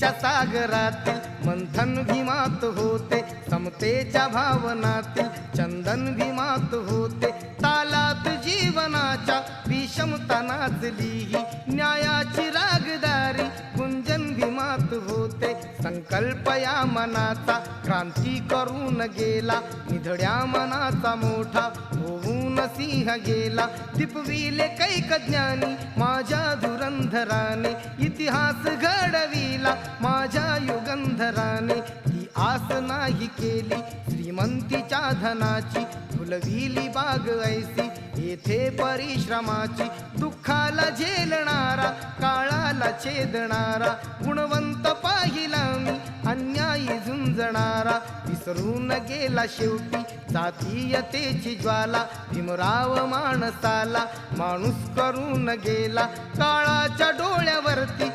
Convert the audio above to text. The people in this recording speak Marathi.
समतेच्या सागरातील मंथन भीमात होते, समतेच्या भावनातील चंदन भीमात होते. तालात जीवनाच्या विषमता नाचली ही, न्यायाची रागदारी गुंजन भीमात होते. संकल्प या मनाचा क्रांती करून गेला, निधड्या मनाचा मोठा होऊन सिंह गेला. दिपविले कैक ज्ञानी माझ्या धुरंधराने, इतिहास घडविला माझ्या युगंधराने. ती आस नाही केली श्रीमंतीच्या धनाची, फुलविली बाग ऐसी येथे परिश्रमाची. दुःखाला झेलणारा काळाला छेदणारा, गुणवंत पाहिला मी अन्यायी झुंजणारा. विसरून गेला शेवटी जातीयतेची ज्वाला, भीमराव माणसाला माणूस करून गेला. काळाच्या डोळ्यावरती